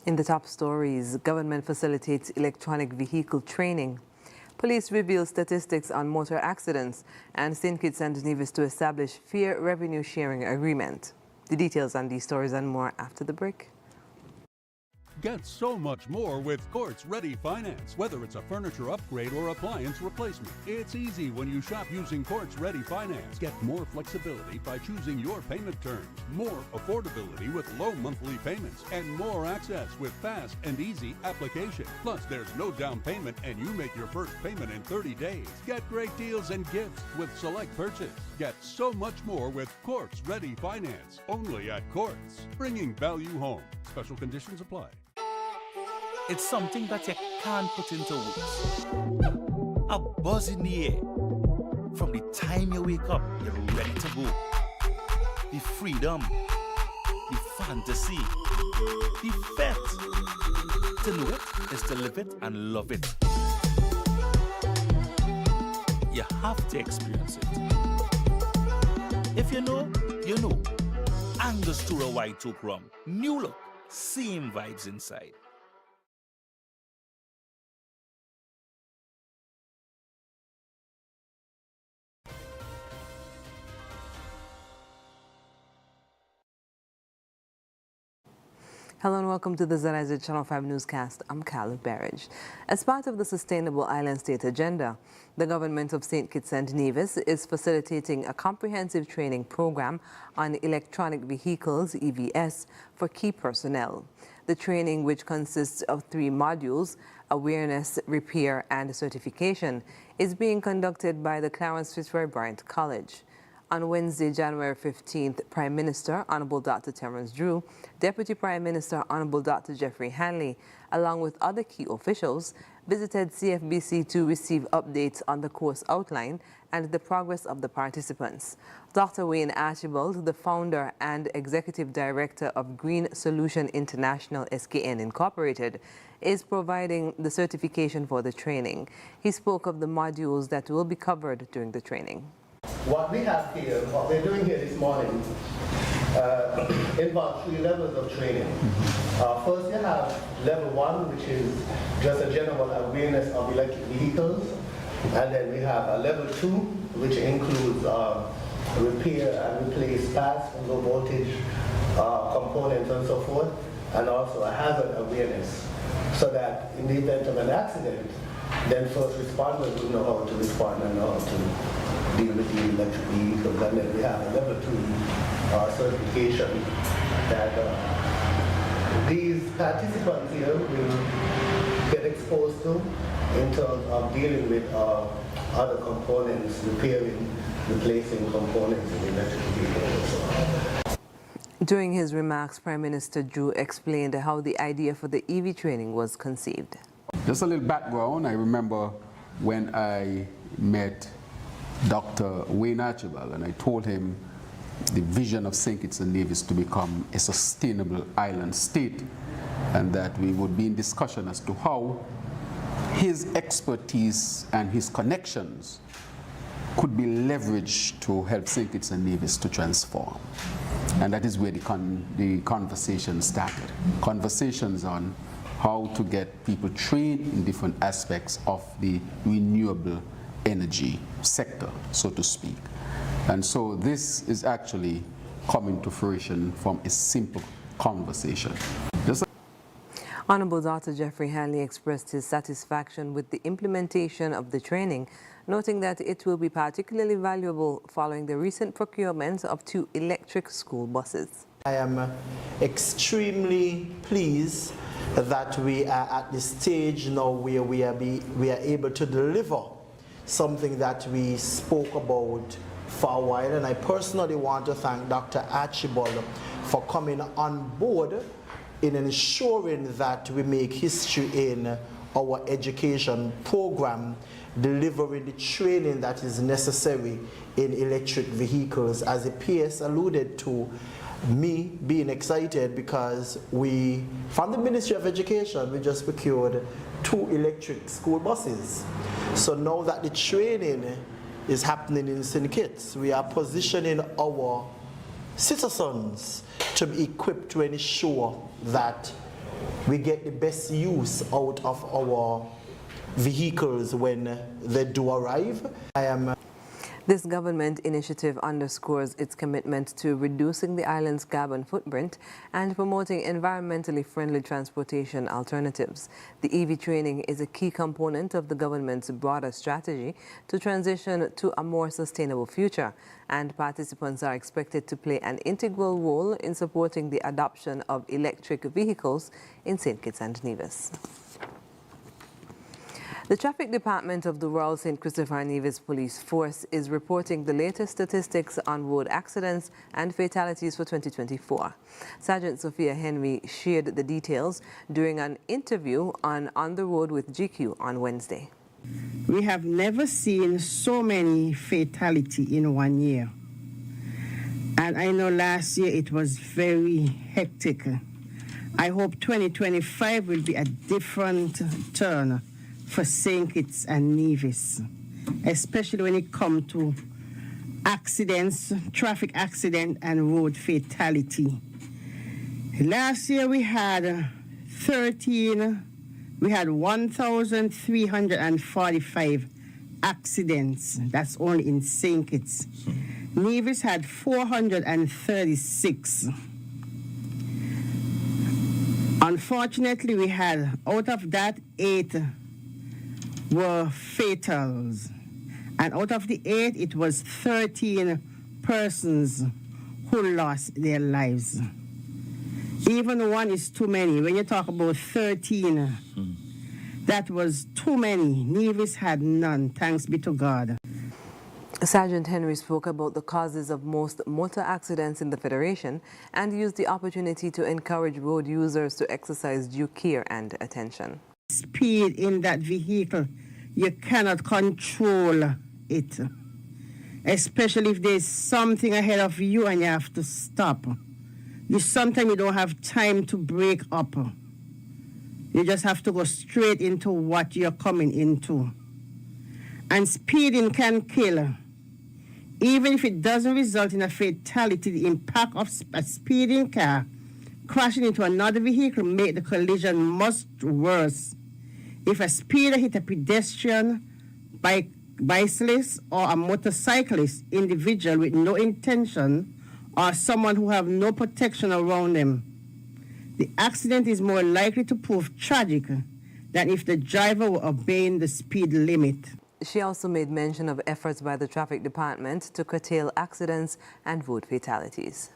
In the top stories, government facilitates electronic vehicle training. Police reveal statistics on motor accidents, and St. Kitts and Nevis to establish fair revenue sharing agreement. The details on these stories and more after the break. Get so much more with Courts Ready Finance. Whether it's a furniture upgrade or appliance replacement, it's easy when you shop using Courts Ready Finance. Get more flexibility by choosing your payment terms, more affordability with low monthly payments, and more access with fast and easy application. Plus, there's no down payment and you make your first payment in 30 days. Get great deals and gifts with select purchase. Get so much more with Courts Ready Finance. Only at Courts. Bringing value home. Special conditions apply. It's something that you can't put into words. A buzz in the air. From the time you wake up, you're ready to go. The freedom, the fantasy, the fete. To know it is to live it and love it. You have to experience it. If you know, you know. Angostura White Oak Rum. New look, same vibes inside. Hello and welcome to the ZIZ Channel 5 newscast. I'm Caleb Barrage. As part of the Sustainable Island State Agenda, the government of St. Kitts and Nevis is facilitating a comprehensive training program on electronic vehicles, EVS, for key personnel. The training, which consists of 3 modules, awareness, repair, and certification, is being conducted by the Clarence Fitzroy Bryant College. On Wednesday, January 15th, Prime Minister Honorable Dr. Terence Drew, Deputy Prime Minister Honorable Dr. Jeffrey Hanley, along with other key officials, visited CFBC to receive updates on the course outline and the progress of the participants. Dr. Wayne Archibald, the founder and executive director of Green Solution International SKN Incorporated, is providing the certification for the training. He spoke of the modules that will be covered during the training. What we have here, what we're doing here this morning, involves 3 levels of training. First, you have level 1, which is just a general awareness of electric vehicles. And then we have a level 2, which includes repair and replace fast and low voltage components and so forth, and also a hazard awareness, so that in the event of an accident, then first responders will know how to respond and know how to deal with the electric vehicles. And then we have a level 2 certification that these participants here will get exposed to in terms of dealing with other components, repairing, replacing components in the electric vehicles. During his remarks, Prime Minister Drew explained how the idea for the EV training was conceived. Just a little background. I remember when I met Dr. Wayne Archibald and I told him the vision of St. Kitts and Nevis to become a sustainable island state, and that we would be in discussion as to how his expertise and his connections could be leveraged to help St. Kitts and Nevis to transform. And that is where the conversation started. Conversations on how to get people trained in different aspects of the renewable energy sector, so to speak. And so this is actually coming to fruition from a simple conversation. Honorable Dr. Jeffrey Hanley expressed his satisfaction with the implementation of the training, noting that it will be particularly valuable following the recent procurement of 2 electric school buses. I am extremely pleased that we are at the stage now where we are able to deliver something that we spoke about for a while, and I personally want to thank Dr. Archibald for coming on board in ensuring that we make history in our education program, delivering the training that is necessary in electric vehicles. As the PS alluded to, me being excited because we, from the Ministry of Education, we just procured 2 electric school buses. So now that the training is happening in St. Kitts, we are positioning our citizens to be equipped to ensure that we get the best use out of our vehicles when they do arrive. This government initiative underscores its commitment to reducing the island's carbon footprint and promoting environmentally friendly transportation alternatives. The EV training is a key component of the government's broader strategy to transition to a more sustainable future, and participants are expected to play an integral role in supporting the adoption of electric vehicles in St. Kitts and Nevis. The Traffic Department of the Royal St. Christopher and Nevis Police Force is reporting the latest statistics on road accidents and fatalities for 2024. Sergeant Sophia Henry shared the details during an interview on the Road with GQ on Wednesday. We have never seen so many fatalities in 1 year. And I know last year it was very hectic. I hope 2025 will be a different turn for St. Kitts and Nevis, especially when it comes to accidents, traffic accident and road fatality. Last year we had 1,345 accidents. That's only in St. Kitts. Nevis had 436. Unfortunately, we had, out of that, 8 were fatals. And out of the 8, it was 13 persons who lost their lives. Even one is too many. When you talk about 13, that was too many. Nevis had none, thanks be to God. Sergeant Henry spoke about the causes of most motor accidents in the Federation and used the opportunity to encourage road users to exercise due care and attention. Speed in that vehicle, you cannot control it, especially if there's something ahead of you and you have to stop. Sometimes you don't have time to break up. You just have to go straight into what you're coming into. And speeding can kill. Even if it doesn't result in a fatality, the impact of a speeding car crashing into another vehicle make the collision much worse. If a speeder hit a pedestrian, bicyclist, or a motorcyclist, individual with no intention, or someone who have no protection around them, the accident is more likely to prove tragic than if the driver were obeying the speed limit. She also made mention of efforts by the Traffic Department to curtail accidents and road fatalities.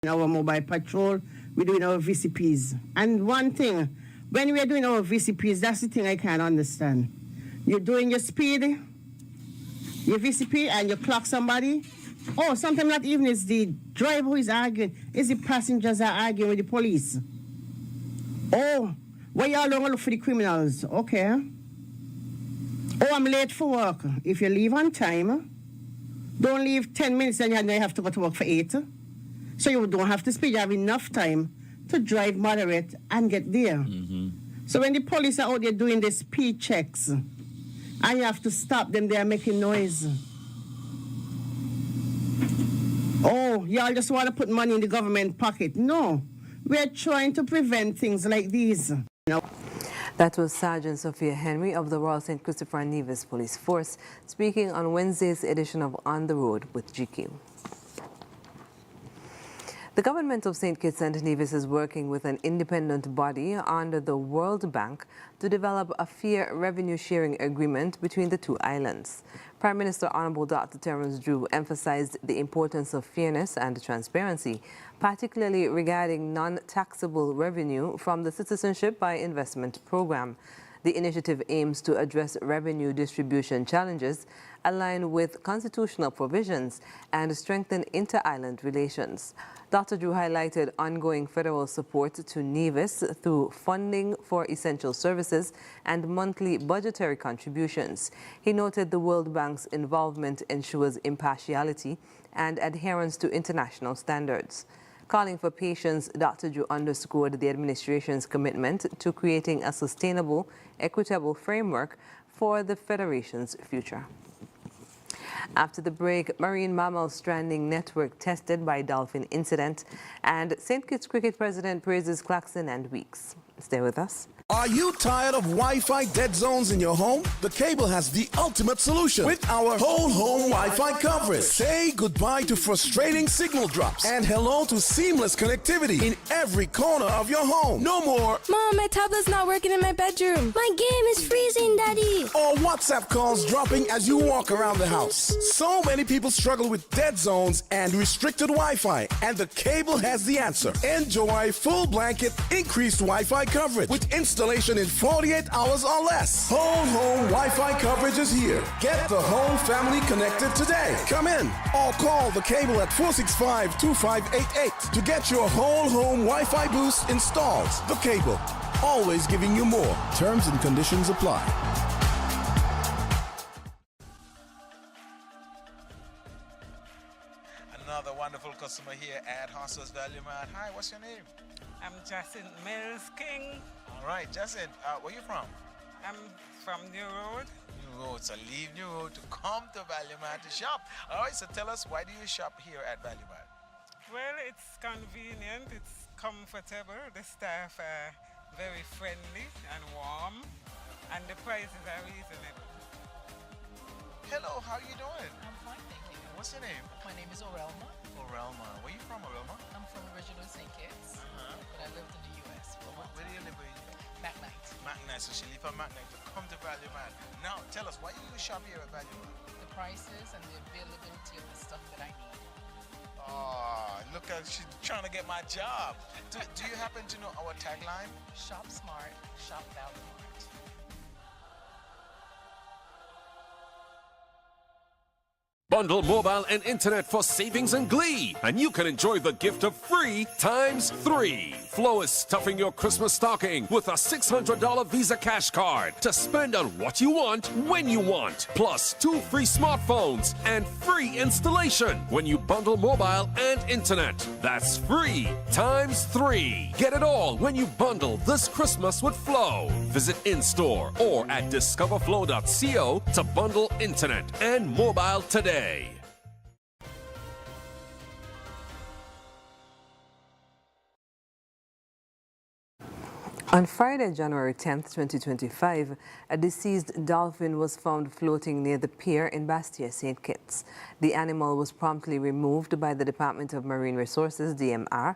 In our mobile patrol, we're doing our VCPs. And one thing, when we are doing our VCPs, that's the thing I can't understand. You're doing your speed, your VCP, and you clock somebody. Oh, sometimes not even it's the driver who is arguing, it's the passengers are arguing with the police. Oh, well, y'all don't look for the criminals. Okay. Oh, I'm late for work. If you leave on time, don't leave 10 minutes and you have to go to work for 8. So you don't have to speed. You have enough time to drive moderate and get there. So when the police are out there doing the speed checks and you have to stop them, they are making noise. Oh, y'all just want to put money in the government pocket. No, we're trying to prevent things like these. That was Sergeant Sophia Henry of the Royal St. Christopher and Nevis Police Force speaking on Wednesday's edition of On the Road with GQ. The government of St. Kitts and Nevis is working with an independent body under the World Bank to develop a fair revenue sharing agreement between the two islands. Prime Minister Honorable Dr. Terence Drew emphasized the importance of fairness and transparency, particularly regarding non-taxable revenue from the Citizenship by Investment program. The initiative aims to address revenue distribution challenges, align with constitutional provisions, and strengthen inter-island relations. Dr. Drew highlighted ongoing federal support to Nevis through funding for essential services and monthly budgetary contributions. He noted the World Bank's involvement ensures impartiality and adherence to international standards. Calling for patience, Dr. Drew underscored the administration's commitment to creating a sustainable, equitable framework for the Federation's future. After the break, marine mammal stranding network tested by dolphin incident, and St. Kitts Cricket President praises Claxon and Weeks. Stay with us. Are you tired of Wi-Fi dead zones in your home? The Cable has the ultimate solution with our whole home Wi-Fi coverage. Say goodbye to frustrating signal drops and hello to seamless connectivity in every corner of your home. No more Mom, my tablet's not working in my bedroom. My game is freezing, Daddy. or WhatsApp calls dropping as you walk around the house. So many people struggle with dead zones and restricted Wi-Fi, and the Cable has the answer. Enjoy full blanket increased Wi-Fi coverage with installation in 48 hours or less. Whole home Wi-Fi coverage is here. Get the whole family connected today. Come in or call the Cable at 465-2588 to get your whole home Wi-Fi boost installed. The Cable, always giving you more. Terms and conditions apply. Another wonderful customer here at Hostels Value Mart. Hi, what's your name? I'm Jacinth Mills King. All right, Jacinth, where you from? I'm from New Road. New Road, so leave New Road to come to Value Mart to shop. All right, so tell us, why do you shop here at Value Mart? Well, it's convenient, it's comfortable, the staff are very friendly and warm, and the prices are reasonable. Hello, how you doing? I'm fine, thank you. What's your name? My name is Orelma. Orelma. Where you from, Orelma? I'm from original St. Kitts, but I lived in the U.S. for a while. Where do you live? McKnight. McKnight, so she leave from McKnight to come to Value Mart. Now, tell us, why do you shop here at Value Mart? The prices and the availability of the stuff that I need. Oh, look at, she's trying to get my job. Do you happen to know our tagline? Shop smart, shop Value Mart. Bundle mobile and internet for savings and glee, and you can enjoy the gift of free times 3. Flo is stuffing your Christmas stocking with a $600 Visa cash card to spend on what you want, when you want, plus 2 free smartphones and free installation when you bundle mobile and internet. That's free times 3. Get it all when you bundle this Christmas with Flo. Visit in-store or at discoverflow.co to bundle internet and mobile today. On Friday, January 10, 2025, a deceased dolphin was found floating near the pier in Bastia, St. Kitts. The animal was promptly removed by the Department of Marine Resources, DMR,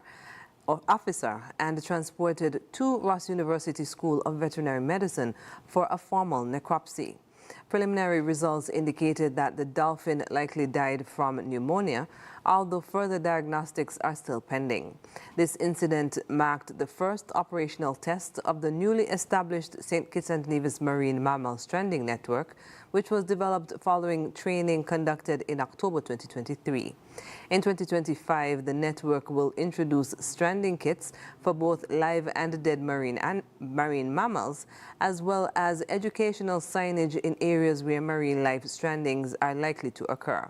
officer and transported to Ross University School of Veterinary Medicine for a formal necropsy. Preliminary results indicated that the dolphin likely died from pneumonia, although further diagnostics are still pending. This incident marked the first operational test of the newly established St. Kitts and Nevis Marine Mammal Stranding Network, which was developed following training conducted in October 2023. In 2025, the network will introduce stranding kits for both live and dead marine mammals, as well as educational signage in areas where marine life strandings are likely to occur.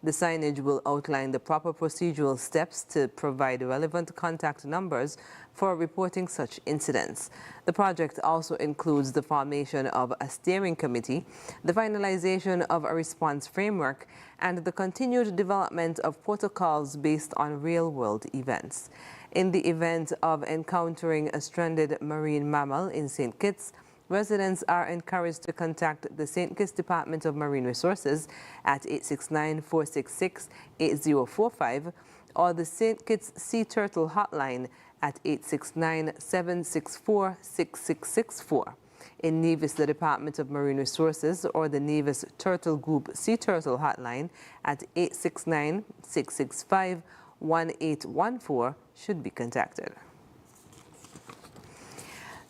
The signage will outline the proper procedural steps to provide relevant contact numbers for reporting such incidents. The project also includes the formation of a steering committee, the finalization of a response framework, and the continued development of protocols based on real-world events. In the event of encountering a stranded marine mammal in St. Kitts, residents are encouraged to contact the St. Kitts Department of Marine Resources at 869-466-8045 or the St. Kitts Sea Turtle Hotline at 869-764-6664. In Nevis, the Department of Marine Resources or the Nevis Turtle Group Sea Turtle Hotline at 869-665-1814 should be contacted.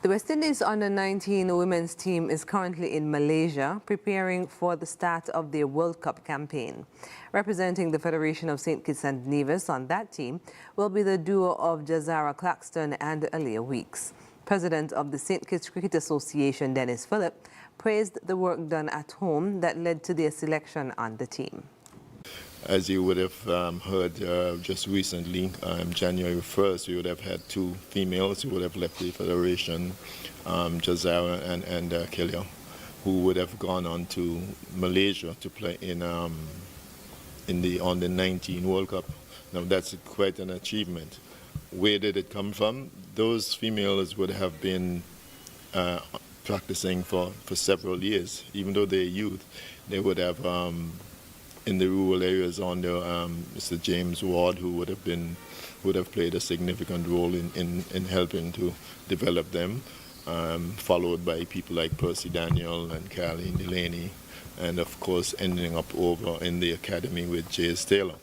The West Indies under-19 women's team is currently in Malaysia preparing for the start of their World Cup campaign. Representing the Federation of St. Kitts and Nevis on that team will be the duo of Jazara Claxton and Aaliyah Weeks. President of the St. Kitts Cricket Association, Dennis Phillip, praised the work done at home that led to their selection on the team. As you would have heard just recently, January 1st, we would have had 2 females who would have left the Federation, Jazara and Kelia, who would have gone on to Malaysia to play in on the 19 World Cup. Now that's quite an achievement. Where did it come from? Those females would have been practicing for several years. Even though they're youth, they would have in the rural areas under Mr. James Ward, who would have played a significant role in helping to develop them, followed by people like Percy Daniel and Carleen Delaney, and of course ending up over in the academy with J.S. Taylor.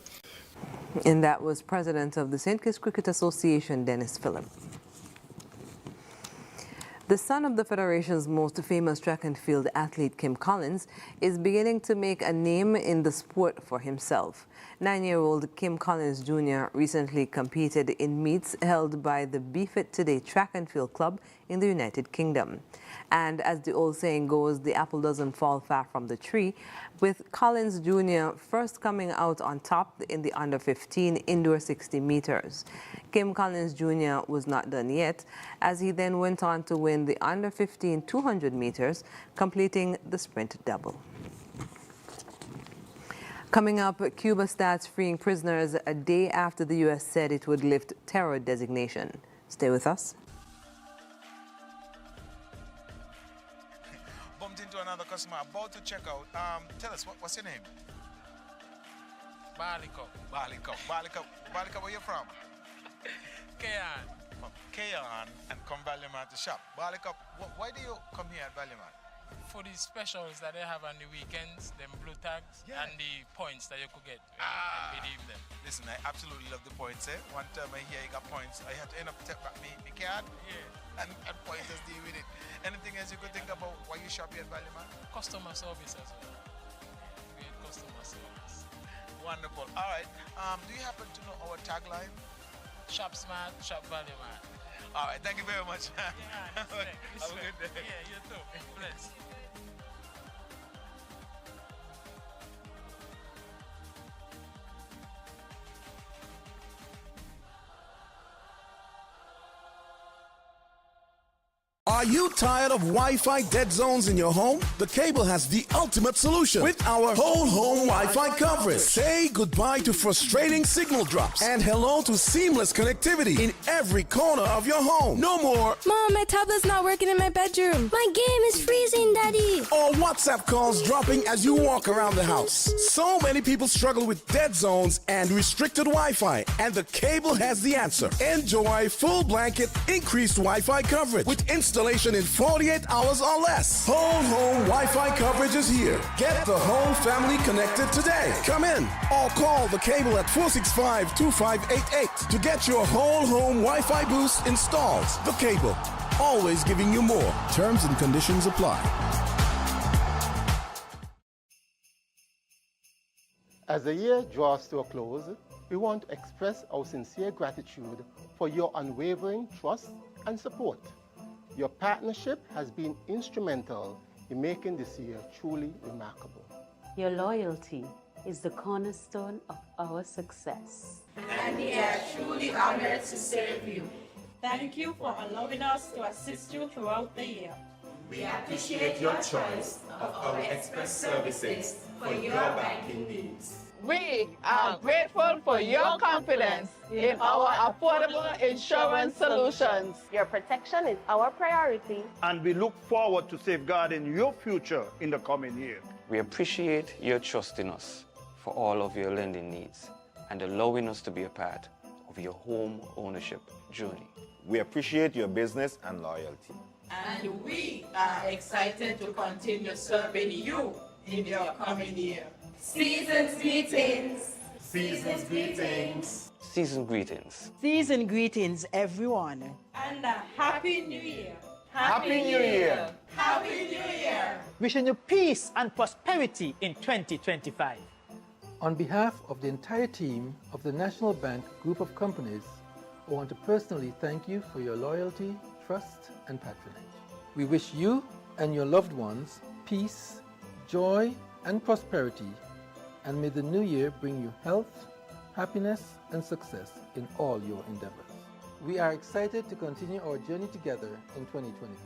And that was President of the St. Kitts Cricket Association, Dennis Phillip. The son of the Federation's most famous track and field athlete, Kim Collins, is beginning to make a name in the sport for himself. 9-year-old Kim Collins Jr. recently competed in meets held by the Be Fit Today Track and Field Club in the United Kingdom. And as the old saying goes, the apple doesn't fall far from the tree, with Collins Jr. first coming out on top in the under-15 indoor 60 meters. Kim Collins Jr. was not done yet, as he then went on to win the under-15 200 meters, completing the sprint double. Coming up, Cuba starts freeing prisoners a day after the U.S. said it would lift terror designation. Stay with us. Bumped into another customer about to check out. Tell us, what's your name? Baliko. Baliko, where you from? Kayan. From Kayan and come Ballyman to shop. Baliko, why do you come here at Ballyman? For the specials that they have on the weekends, them blue tags, and the points that you could get and redeem them. Listen, I absolutely love the points, eh? One time I hear you got points, I had to end up take back my card, and points just deal with it. Anything else you could think about why you shop here at Ballyman? Customer service as well. Great customer service. Wonderful. All right. Do you happen to know our tagline? Shop smart, shop Ballyman. All right. Thank you very much. Yeah, Have a good day. Yeah, you too. Bless. Are you tired of Wi-Fi dead zones in your home? The Cable has the ultimate solution with our whole home Wi-Fi coverage. Say goodbye to frustrating signal drops and hello to seamless connectivity in every corner of your home. No more Mom, my tablet's not working in my bedroom. My game is freezing, Daddy. or WhatsApp calls dropping as you walk around the house. So many people struggle with dead zones and restricted Wi-Fi, and the Cable has the answer. Enjoy full blanket increased Wi-Fi coverage with installation in 48 hours or less. Whole home Wi-Fi coverage is here. Get the whole family connected today. Come in or call the Cable at 465-2588 to get your whole home Wi-Fi boost installed. The Cable, always giving you more. Terms and conditions apply. As the year draws to a close, we want to express our sincere gratitude for your unwavering trust and support. Your partnership has been instrumental in making this year truly remarkable. Your loyalty is the cornerstone of our success. And we are truly honored to serve you. Thank you for allowing us to assist you throughout the year. We appreciate your choice of our express services for your banking needs. We are grateful for your confidence in our affordable insurance solutions. Your protection is our priority. And we look forward to safeguarding your future in the coming year. We appreciate your trust in us for all of your lending needs and allowing us to be a part of your home ownership journey. We appreciate your business and loyalty. And we are excited to continue serving you in the upcoming year. Season's greetings. Season's greetings. Season greetings. Season greetings, everyone. And a Happy New Year. Happy New Year. Happy New Year. Wishing you peace and prosperity in 2025. On behalf of the entire team of the National Bank Group of Companies, I want to personally thank you for your loyalty, trust, and patronage. We wish you and your loved ones peace, joy, and prosperity, and may the new year bring you health, happiness, and success in all your endeavors. We are excited to continue our journey together in 2025.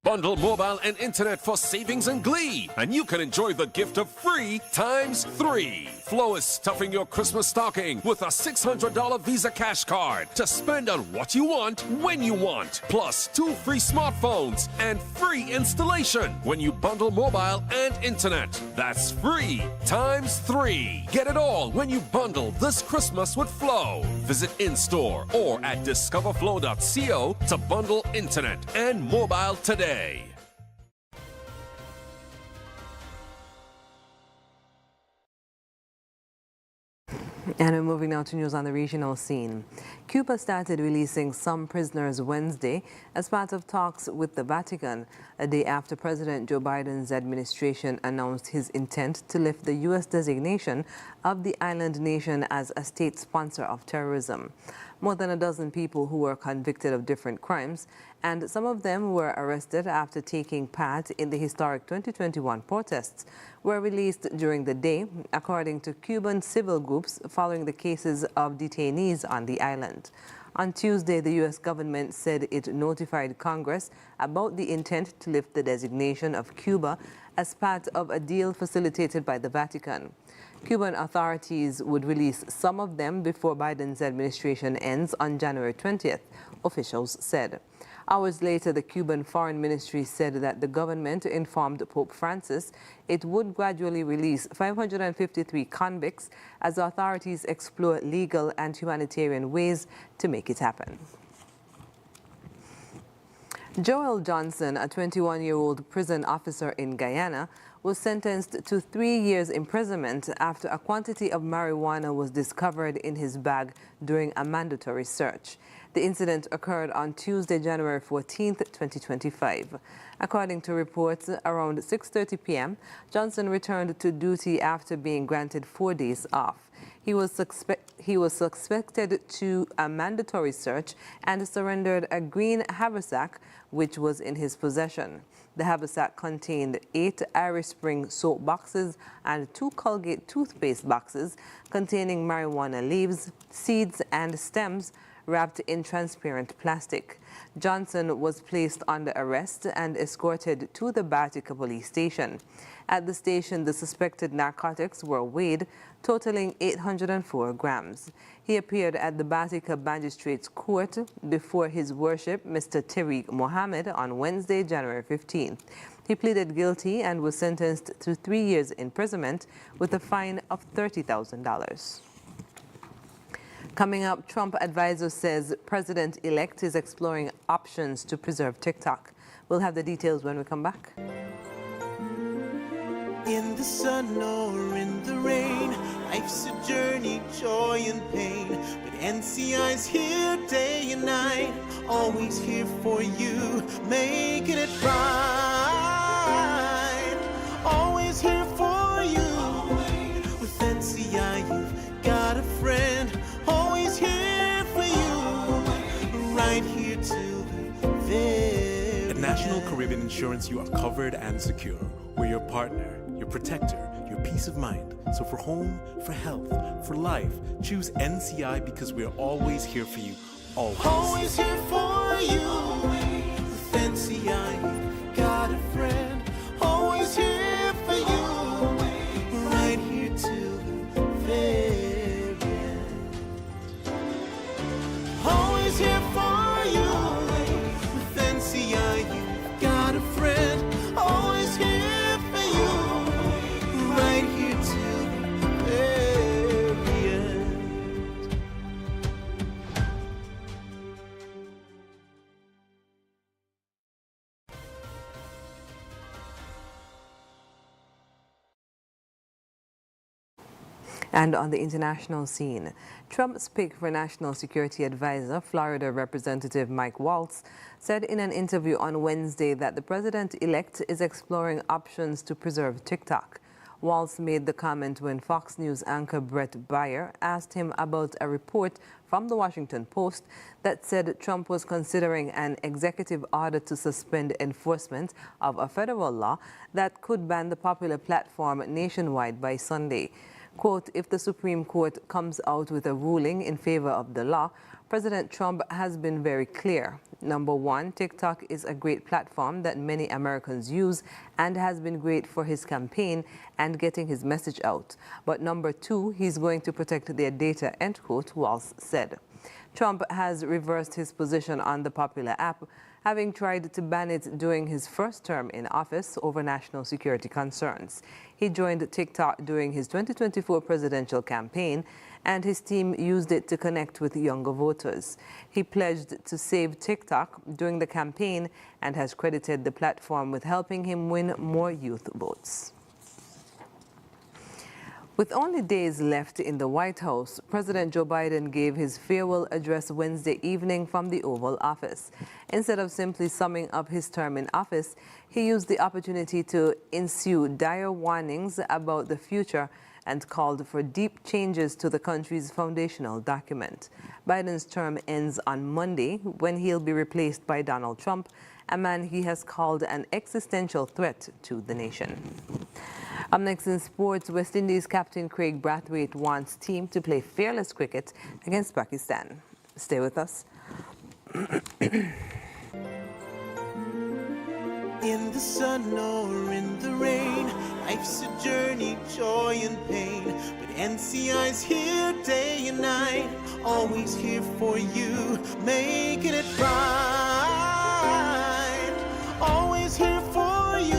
Bundle mobile and internet for savings and glee, and you can enjoy the gift of free times 3. Flo is stuffing your Christmas stocking with a $600 Visa cash card to spend on what you want, when you want, plus 2 free smartphones and free installation when you bundle mobile and internet. That's free times 3. Get it all when you bundle this Christmas with Flo. Visit in-store or at discoverflow.co to bundle internet and mobile today. And we're moving now to news on the regional scene. Cuba started releasing some prisoners Wednesday as part of talks with the Vatican, a day after President Joe Biden's administration announced his intent to lift the U.S. designation of the island nation as a state sponsor of terrorism. More than a dozen people who were convicted of different crimes, and some of them were arrested after taking part in the historic 2021 protests, were released during the day, according to Cuban civil groups following the cases of detainees on the island. On Tuesday, the U.S. government said it notified Congress about the intent to lift the designation of Cuba as part of a deal facilitated by the Vatican. Cuban authorities would release some of them before Biden's administration ends on January 20th, officials said. Hours later, the Cuban Foreign Ministry said that the government informed Pope Francis it would gradually release 553 convicts as authorities explore legal and humanitarian ways to make it happen. Joel Johnson, a 21-year-old prison officer in Guyana, was sentenced to 3 years imprisonment after a quantity of marijuana was discovered in his bag during a mandatory search. The incident occurred on Tuesday, January 14, 2025. According to reports, around 6:30 p.m., Johnson returned to duty after being granted 4 days off. He was suspected to a mandatory search and surrendered a green haversack which was in his possession. The haversack contained 8 Irish Spring soap boxes and 2 Colgate toothpaste boxes containing marijuana leaves, seeds, and stems wrapped in transparent plastic. Johnson was placed under arrest and escorted to the Batica police station. At the station, the suspected narcotics were weighed, totaling 804 grams. He appeared at the Batica Magistrates Court before His Worship, Mr. Tariq Mohammed, on Wednesday, January 15th. He pleaded guilty and was sentenced to 3 years imprisonment with a fine of $30,000. Coming up, Trump advisor says president-elect is exploring options to preserve TikTok. We'll have the details when we come back. In the sun or in the rain, life's a journey, joy and pain. But NCI's here day and night, always here for you, making it right. Always here for you. With NCI, you've got a friend. Always here for you, right here till the very At National Caribbean Insurance, you are covered and secure. We're your partner, your protector, your peace of mind. So for home, for health, for life, choose NCI because we're always here for you. Always. Always here for you. With NCI, you've got a friend. Always here for you, right here till the very end. Always here for you. With NCI, you've got a friend. Always here for you, right here till the very end. And on the international scene, Trump's pick for National Security Advisor, Florida Representative Mike Waltz, said in an interview on Wednesday that the president-elect is exploring options to preserve TikTok. Waltz made the comment when Fox News anchor Brett Baier asked him about a report from the Washington Post that said Trump was considering an executive order to suspend enforcement of a federal law that could ban the popular platform nationwide by Sunday. Quote, if the Supreme Court comes out with a ruling in favor of the law, President Trump has been very clear. Number one, TikTok is a great platform that many Americans use and has been great for his campaign and getting his message out. But number two, he's going to protect their data, end quote, Walz said. Trump has reversed his position on the popular app, having tried to ban it during his first term in office over national security concerns. He joined TikTok during his 2024 presidential campaign, and his team used it to connect with younger voters. He pledged to save TikTok during the campaign and has credited the platform with helping him win more youth votes. With only days left in the White House, President Joe Biden gave his farewell address Wednesday evening from the Oval Office. Instead of simply summing up his term in office, he used the opportunity to issue dire warnings about the future and called for deep changes to the country's foundational document. Biden's term ends on Monday when he'll be replaced by Donald Trump, a man he has called an existential threat to the nation. Up next in sports, West Indies captain Craig Brathwaite wants team to play fearless cricket against Pakistan. Stay with us. In the sun or in the rain, life's a journey, joy and pain. But NCI's here day and night, always here for you, making it right. Always here for you.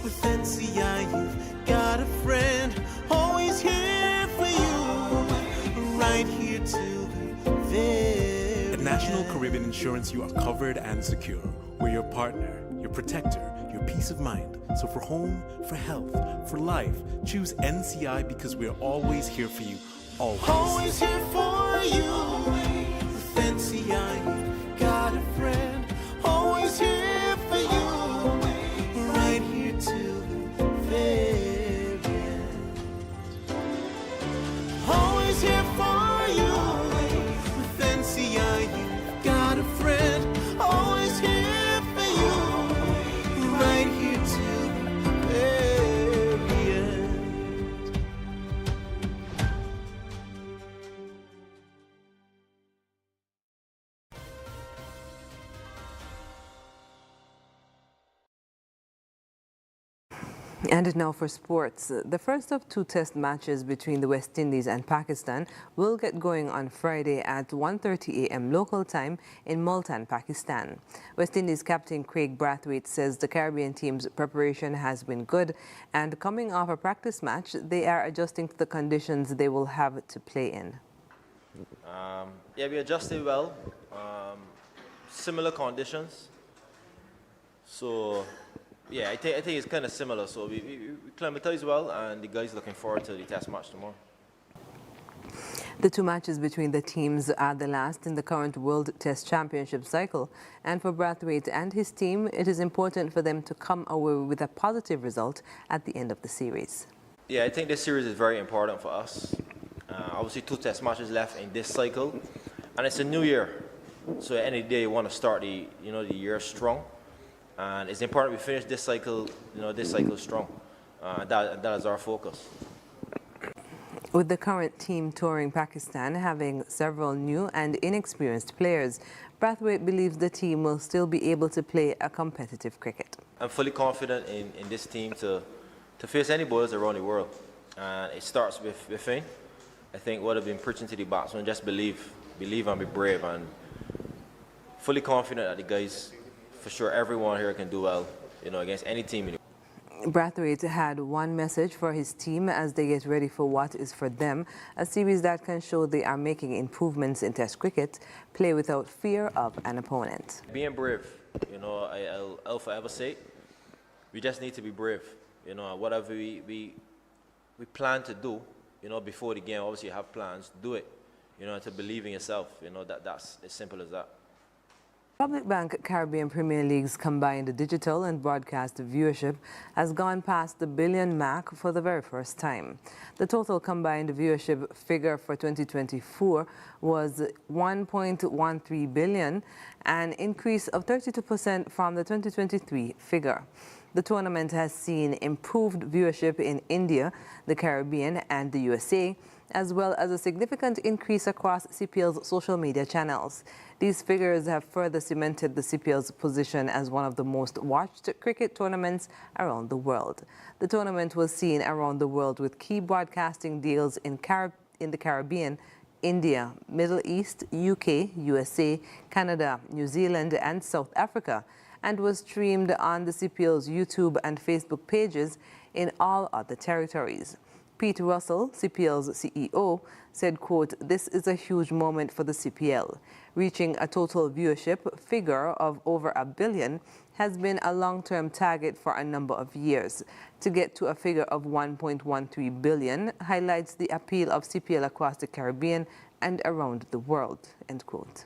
With NCI, you've got a friend, always here for you, right here till the very At National Caribbean Insurance, you are covered and secure. We're your partner, your protector, your peace of mind. So for home, for health, for life, choose NCI because we're always here for you. Always. Always here for you. With NCI, you've got a friend. Always here for you. Right here till the very end. Always here for you. With NCI, you've got a friend. Always here for you. Right here till the very end. And now for sports. The first of two test matches between the West Indies and Pakistan will get going on Friday at 1:30 a.m. local time in Multan, Pakistan. West Indies captain Craig Brathwaite says the Caribbean team's preparation has been good, and coming off a practice match, they are adjusting to the conditions they will have to play in. Yeah, we adjusted well. Similar conditions. So, yeah, I think it's kind of similar. So we acclimatized well, and the guys looking forward to the test match tomorrow. The two matches between the teams are the last in the current World Test Championship cycle, and for Brathwaite and his team, it is important for them to come away with a positive result at the end of the series. Yeah, I think this series is very important for us. Obviously, two test matches left in this cycle, and it's a new year. So at any day, you want to start the year strong, and it's important we finish this cycle strong. That is our focus. With the current team touring Pakistan having several new and inexperienced players, Brathwaite believes the team will still be able to play a competitive cricket. I'm fully confident in this team to face any bowlers around the world. And it starts within. I think what I've been preaching to the batsmen, just believe and be brave, and fully confident that the guys, for sure, everyone here can do well, against any team. Brathwaite had one message for his team as they get ready for what is for them, a series that can show they are making improvements in Test cricket, play without fear of an opponent. Being brave, I'll forever say, we just need to be brave. Whatever we plan to do, before the game, obviously you have plans, do it, to believe in yourself, that's as simple as that. Public Bank Caribbean Premier League's combined digital and broadcast viewership has gone past the billion mark for the very first time. The total combined viewership figure for 2024 was 1.13 billion, an increase of 32% from the 2023 figure. The tournament has seen improved viewership in India, the Caribbean, and the USA, as well as a significant increase across CPL's social media channels. These figures have further cemented the CPL's position as one of the most watched cricket tournaments around the world. The tournament was seen around the world with key broadcasting deals in the Caribbean, India, Middle East, UK, USA, Canada, New Zealand, and South Africa, and was streamed on the CPL's YouTube and Facebook pages in all other territories. Pete Russell, CPL's CEO, said, quote, "This is a huge moment for the CPL. Reaching a total viewership figure of over 1 billion has been a long-term target for a number of years. To get to a figure of 1.13 billion highlights the appeal of CPL across the Caribbean and around the world," end quote.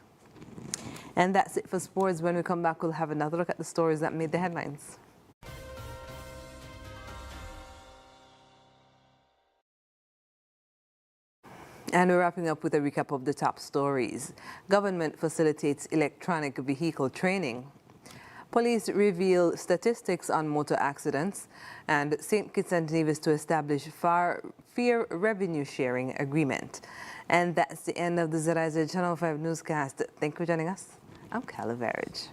And that's it for sports. When we come back, we'll have another look at the stories that made the headlines. And we're wrapping up with a recap of the top stories. Government facilitates electronic vehicle training. Police reveal statistics on motor accidents, and St. Kitts and Nevis to establish fair revenue sharing agreement. And that's the end of the ZIZ Channel 5 newscast. Thank you for joining us. I'm Carla Verge.